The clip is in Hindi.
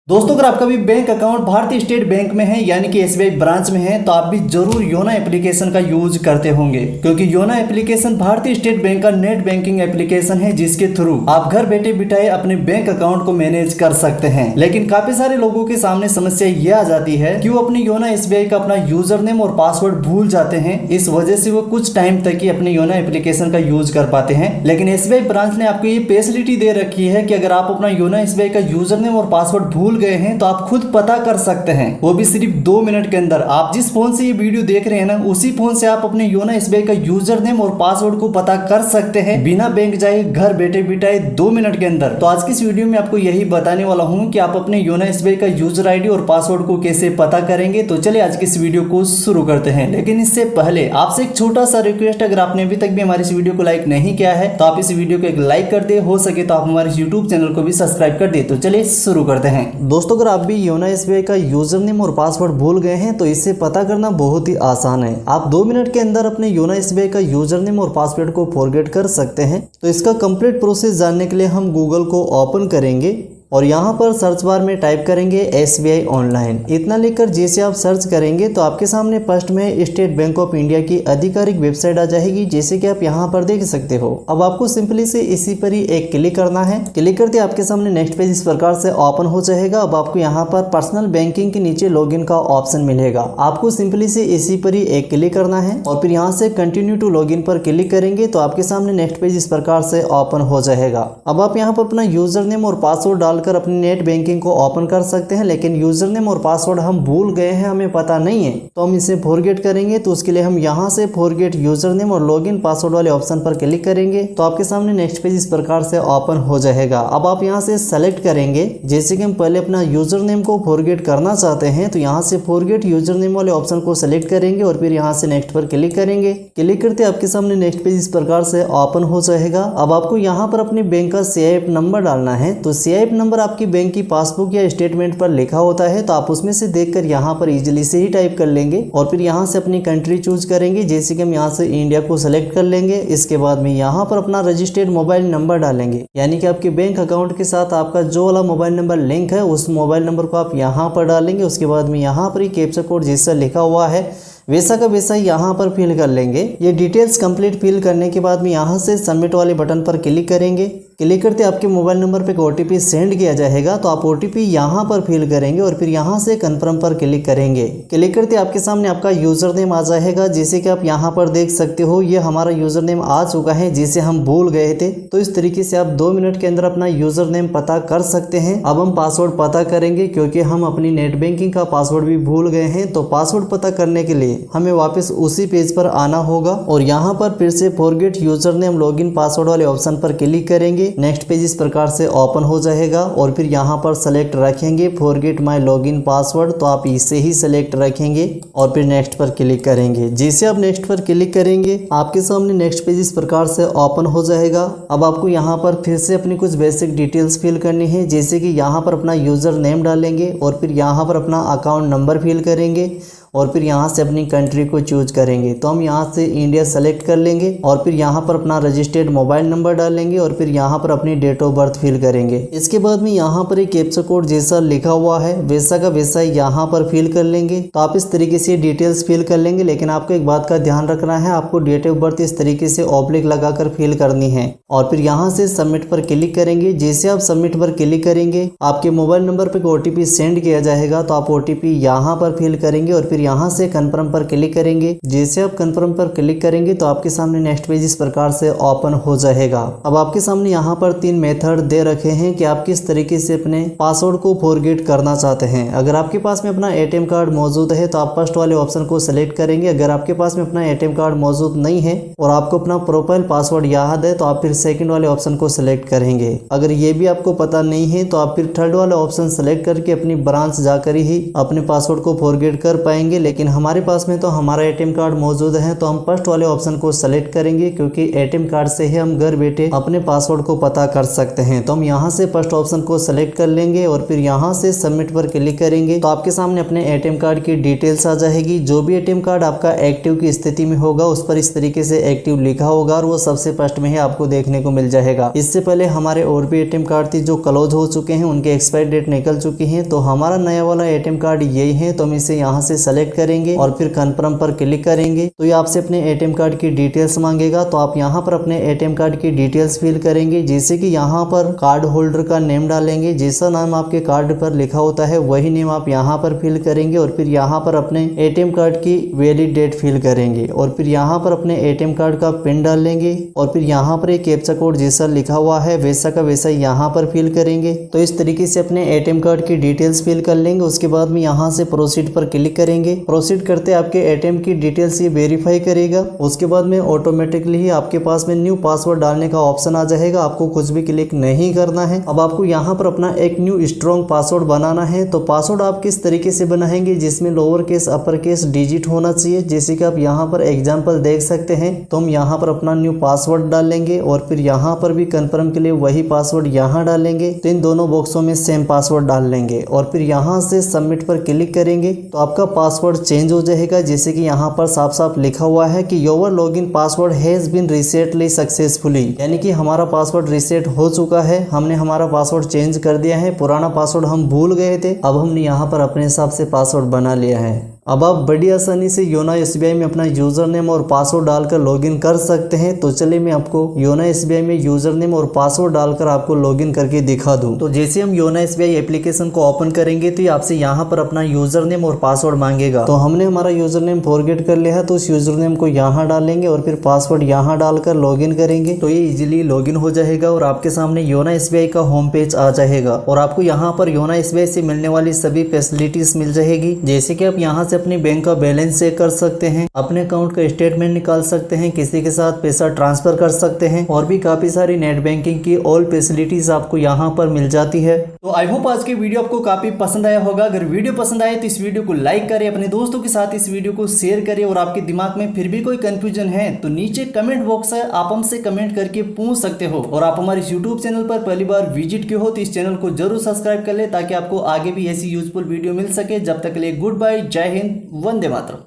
दोस्तों अगर आपका भी बैंक अकाउंट भारतीय स्टेट बैंक में है यानी कि एसबीआई ब्रांच में है तो आप भी जरूर योनो एप्लीकेशन का यूज करते होंगे, क्योंकि योनो एप्लीकेशन भारतीय स्टेट बैंक का नेट बैंकिंग एप्लीकेशन है जिसके थ्रू आप घर बैठे बिठाए अपने बैंक अकाउंट को मैनेज कर सकते हैं। लेकिन काफी सारे लोगों के सामने समस्या ये आ जाती है कि वो अपनी योनो एसबीआई का अपना यूजर नेम और पासवर्ड भूल जाते हैं। इस वजह से वो कुछ टाइम तक ही अपने योनो एप्लीकेशन का यूज कर पाते हैं। लेकिन एसबीआई ब्रांच ने आपको ये फैसिलिटी दे रखी है कि अगर आप अपना योनो एसबीआई का यूजर नेम और पासवर्ड भूल गए हैं तो आप खुद पता कर सकते हैं, वो भी सिर्फ 2 मिनट के अंदर। आप जिस फोन से ये वीडियो देख रहे हैं ना, उसी फोन से आप अपने योनो एसबीआई का यूजर नेम और पासवर्ड को पता कर सकते हैं बिना बैंक जाए, घर बैठे बिठाए 2 मिनट के अंदर। तो आज की इस वीडियो में आपको यही बताने वाला हूं कि आप अपने योनो एसबीआई का यूजर आईडी और पासवर्ड को कैसे पता करेंगे। तो चलिए आज की इस वीडियो को शुरू करते हैं। लेकिन इससे पहले आपसे एक छोटा सा रिक्वेस्ट, अगर आपने अभी तक भी हमारी इस वीडियो को लाइक नहीं किया है तो आप इस वीडियो को एक लाइक कर दे, हो सके तो आप हमारे यूट्यूब चैनल को भी सब्सक्राइब कर दे। तो चलिए शुरू करते हैं। दोस्तों अगर आप भी योनो एसबीआई का यूजर नेम और पासवर्ड भूल गए हैं तो इसे पता करना बहुत ही आसान है। आप 2 मिनट के अंदर अपने योनो एसबीआई का यूजर नेम और पासवर्ड को फॉरगेट कर सकते हैं। तो इसका कंप्लीट प्रोसेस जानने के लिए हम गूगल को ओपन करेंगे और यहाँ पर सर्च बार में टाइप करेंगे एसबीआई ऑनलाइन। इतना लिखकर जैसे आप सर्च करेंगे तो आपके सामने फर्स्ट में स्टेट बैंक ऑफ इंडिया की आधिकारिक वेबसाइट आ जाएगी, जैसे कि आप यहाँ पर देख सकते हो। अब आपको सिंपली से इसी पर ही एक क्लिक करना है। क्लिक करते आपके सामने नेक्स्ट पेज इस प्रकार से ओपन हो जाएगा। अब आपको यहाँ पर पर्सनल बैंकिंग के नीचे लॉगिन का ऑप्शन मिलेगा, आपको सिंपली से इसी पर ही एक क्लिक करना है और फिर यहाँ से कंटिन्यू टू लॉगिन पर क्लिक करेंगे तो आपके सामने नेक्स्ट पेज इस प्रकार से ओपन हो जाएगा। अब आप यहाँ पर अपना यूजर नेम और पासवर्ड डालकर अपनी नेट बैंकिंग को ओपन कर सकते हैं। लेकिन यूजर नेम और पासवर्ड हम भूल गए हैं, हमें पता नहीं है, तो हम इसे फॉरगेट करेंगे। तो उसके लिए हम यहाँ से फॉरगेट यूजर नेम और लॉगिन पासवर्ड वाले ऑप्शन पर क्लिक करेंगे तो आपके सामने नेक्स्ट पेज इस प्रकार से ओपन हो जाएगा। अब आप यहाँ से सेलेक्ट करेंगे, जैसे कि हम पहले अपना यूजर नेम को फॉरगेट करना चाहते हैं तो यहाँ से फॉरगेट यूजर नेम वाले ऑप्शन को सेलेक्ट करेंगे और फिर यहाँ से नेक्स्ट पर क्लिक करेंगे। क्लिक करते आपके सामने नेक्स्ट पेज इस प्रकार से ओपन हो जाएगा। अब आपको यहाँ पर अपने बैंक का CIF नंबर डालना है। तो CIF नंबर आपकी बैंक की पासबुक या स्टेटमेंट पर लिखा होता है, तो आप उसमें से देखकर यहाँ पर इजीली से ही टाइप कर लेंगे और फिर यहाँ से अपनी कंट्री चूज करेंगे, जैसे कि हम यहाँ से इंडिया को सेलेक्ट कर लेंगे। इसके बाद में यहाँ पर अपना रजिस्टर्ड मोबाइल नंबर डालेंगे, यानी कि आपके बैंक अकाउंट के साथ आपका जो वाला मोबाइल नंबर लिंक है उस मोबाइल नंबर को आप यहाँ पर डालेंगे। उसके बाद में यहाँ पर ही कैप्चा कोड जैसा लिखा हुआ है वैसा का वैसा यहाँ पर फिल कर लेंगे। ये डिटेल्स कंप्लीट फिल करने के बाद में यहाँ से सबमिट वाले बटन पर क्लिक करेंगे। क्लिक करते आपके मोबाइल नंबर पे एक OTP सेंड किया जाएगा, तो आप OTP यहाँ पर फिल करेंगे और फिर यहाँ से कन्फर्म पर क्लिक करेंगे। क्लिक करते आपके सामने आपका यूजर नेम आ जाएगा, जैसे कि आप यहाँ पर देख सकते हो ये हमारा यूजर नेम आ चुका है जिसे हम भूल गए थे। तो इस तरीके से आप 2 मिनट के अंदर अपना यूजर नेम पता कर सकते हैं। अब हम पासवर्ड पता करेंगे, क्योंकि हम अपनी नेट बैंकिंग का पासवर्ड भी भूल गए हैं। तो पासवर्ड पता करने के लिए हमें वापस उसी पेज पर आना होगा और यहाँ पर फिर से forget user name login password वाले ऑप्शन पर क्लिक करेंगे। नेक्स्ट पेज इस प्रकार से ओपन हो जाएगा और फिर यहाँ पर सेलेक्ट रखेंगे फॉरगेट माय लॉगिन पासवर्ड, तो आप इसे ही सेलेक्ट रखेंगे और फिर नेक्स्ट पर क्लिक करेंगे। जैसे आप नेक्स्ट पर क्लिक करेंगे आपके सामने नेक्स्ट पेज इस प्रकार से ओपन हो जाएगा। अब आपको यहाँ पर फिर से अपनी कुछ बेसिक डिटेल्स फिल करनी है, जैसे कि यहाँ पर अपना यूजर नेम डालेंगे और फिर यहाँ पर अपना अकाउंट नंबर फिल करेंगे और फिर यहाँ से अपनी कंट्री को चूज करेंगे। तो हम यहाँ से इंडिया सेलेक्ट कर लेंगे और फिर यहाँ पर अपना रजिस्टर्ड मोबाइल नंबर डालेंगे और फिर यहाँ पर अपनी डेट ऑफ बर्थ फिल करेंगे। इसके बाद में यहाँ पर एक कैप्चा कोड जैसा लिखा हुआ है वैसा का वैसा यहाँ पर फिल कर लेंगे। तो आप इस तरीके से डिटेल्स फिल कर लेंगे, लेकिन आपको एक बात का ध्यान रखना है, आपको डेट ऑफ बर्थ इस तरीके से ऑब्लिक लगाकर फिल करनी है और फिर यहाँ से सबमिट पर क्लिक करेंगे। जैसे आप सबमिट पर क्लिक करेंगे आपके मोबाइल नंबर पर OTP सेंड किया जाएगा, तो आप OTP यहाँ पर फिल करेंगे और फिर यहाँ से कन्फर्म पर क्लिक करेंगे। जैसे आप कन्फर्म पर क्लिक करेंगे तो आपके सामने नेक्स्ट पेज इस प्रकार से ओपन हो जाएगा। अब आपके सामने यहाँ पर 3 मेथड दे रखे हैं कि आप किस तरीके से अपने पासवर्ड को फॉरगेट करना चाहते हैं। अगर आपके पास में अपना ATM कार्ड मौजूद है तो आप फर्स्ट वाले ऑप्शन को सिलेक्ट करेंगे। अगर आपके पास में अपना ATM कार्ड मौजूद नहीं है और आपको अपना प्रोफाइल पासवर्ड याद है तो आप फिर सेकंड वाले ऑप्शन को सिलेक्ट करेंगे। अगर ये भी आपको पता नहीं है तो आप फिर थर्ड वाला ऑप्शन सिलेक्ट करके अपनी ब्रांच जाकर ही अपने पासवर्ड को फॉरगेट कर पाएंगे। आएंगे, लेकिन हमारे पास में तो हमारा एटीएम कार्ड मौजूद है, तो हम फर्स्ट वाले ऑप्शन को सेलेक्ट करेंगे क्योंकि एटीएम कार्ड से ही हम घर बैठे अपने पासवर्ड को पता कर सकते हैं। तो हम यहाँ से फर्स्ट ऑप्शन को सेलेक्ट कर लेंगे और फिर यहाँ से सबमिट पर क्लिक करेंगे तो आपके सामने अपने एटीएम कार्ड की डिटेल्स आ जाएगी। जो भी एटीएम कार्ड आपका एक्टिव की स्थिति में होगा उस पर इस तरीके से एक्टिव लिखा होगा और वो सबसे फर्स्ट में ही आपको देखने को मिल जाएगा। इससे पहले हमारे और भी एटीएम कार्ड थी जो क्लोज हो चुके हैं, उनके एक्सपायर डेट निकल चुकी है। तो हमारा नया वाला एटीएम कार्ड यही है, तो हम इसे यहाँ से सेलेक्ट करेंगे और फिर कन्फर्म पर क्लिक करेंगे। तो ये आपसे अपने एटीएम कार्ड की डिटेल्स मांगेगा, तो आप यहाँ पर अपने एटीएम कार्ड की डिटेल्स फिल करेंगे, जैसे कि यहाँ पर कार्ड होल्डर का नेम डालेंगे, जैसा नाम आपके कार्ड पर लिखा होता है वही नेम आप यहाँ पर फिल करेंगे और फिर यहाँ पर अपने एटीएम कार्ड की वैलिड डेट फिल करेंगे और फिर यहाँ पर अपने एटीएम कार्ड का पिन डालेंगे और फिर यहाँ पर एक कैप्चा कोड जैसा लिखा हुआ है वैसा का वैसा यहाँ पर फिल करेंगे। तो इस तरीके से अपने एटीएम कार्ड की डिटेल्स फिल कर लेंगे। उसके बाद में यहाँ से प्रोसीड पर क्लिक करेंगे। प्रोसीड करते आपके एटीएम की डिटेल्स ये वेरीफाई करेगा। उसके बाद में ऑटोमेटिकली ही आपके पास में न्यू पासवर्ड डालने का ऑप्शन आ जाएगा। आपको कुछ भी क्लिक नहीं करना है। अब आपको यहाँ पर अपना एक न्यू स्ट्रॉन्ग पासवर्ड बनाना है। तो पासवर्ड आप किस तरीके से बनाएंगे जिसमें lower case upper case digit होना चाहिए, जैसे कि आप यहाँ पर एग्जाम्पल देख सकते हैं। तो हम यहाँ पर अपना न्यू पासवर्ड डालेंगे और फिर यहाँ पर भी कंफर्म के लिए वही पासवर्ड यहाँ डालेंगे। तो इन दोनों बॉक्सों में सेम पासवर्ड डाल लेंगे और फिर यहाँ से सबमिट पर क्लिक करेंगे तो आपका पासवर्ड चेंज हो जाएगा, जैसे कि यहाँ पर साफ साफ लिखा हुआ है कि your login password has been resetly successfully, यानी कि हमारा पासवर्ड रीसेट हो चुका है। हमने हमारा पासवर्ड चेंज कर दिया है। पुराना पासवर्ड हम भूल गए थे, अब हमने यहाँ पर अपने हिसाब से पासवर्ड बना लिया है। अब आप बड़ी आसानी से योनो एसबीआई में अपना यूजर नेम और पासवर्ड डालकर लॉगिन कर सकते हैं। तो चलिए मैं आपको योनो एसबीआई में यूजर नेम और पासवर्ड डालकर आपको लॉगिन करके दिखा दूं। तो जैसे हम योनो एसबीआई एप्लीकेशन को ओपन करेंगे तो ये आपसे यहाँ पर अपना यूजर नेम और पासवर्ड मांगेगा। तो हमने हमारा यूजर नेम फॉरगेट कर लिया है, तो उस यूजर नेम को यहाँ डालेंगे और फिर पासवर्ड यहाँ डालकर लॉगिन करेंगे तो ये इजीली लॉगिन हो जाएगा और आपके सामने योनो एसबीआई का होम पेज आ जाएगा और आपको यहाँ पर योनो एसबीआई से मिलने वाली सभी फैसिलिटीज मिल जाएगी, जैसे कि आप यहाँ से अपने बैंक का बैलेंस चेक कर सकते हैं, अपने अकाउंट का स्टेटमेंट निकाल सकते हैं, किसी के साथ पैसा ट्रांसफर कर सकते हैं और भी काफी सारी नेट बैंकिंग की ऑल फैसिलिटीज आपको यहाँ पर मिल जाती है। तो आई होप आज की वीडियो आपको काफी पसंद आया होगा। अगर वीडियो पसंद आए तो इस वीडियो को लाइक करें, अपने दोस्तों के साथ इस वीडियो को शेयर करें और आपके दिमाग में फिर भी कोई कंफ्यूजन है तो नीचे कमेंट बॉक्स है, आप हमसे कमेंट करके पूछ सकते हो। और आप हमारे यूट्यूब चैनल पर पहली बार विजिट किए हो तो इस चैनल को जरूर सब्सक्राइब कर ले ताकि आपको आगे भी ऐसी यूजफुल वीडियो मिल सके। जब तक के लिए गुड बाय, जय हिंद, वंदे मातरम।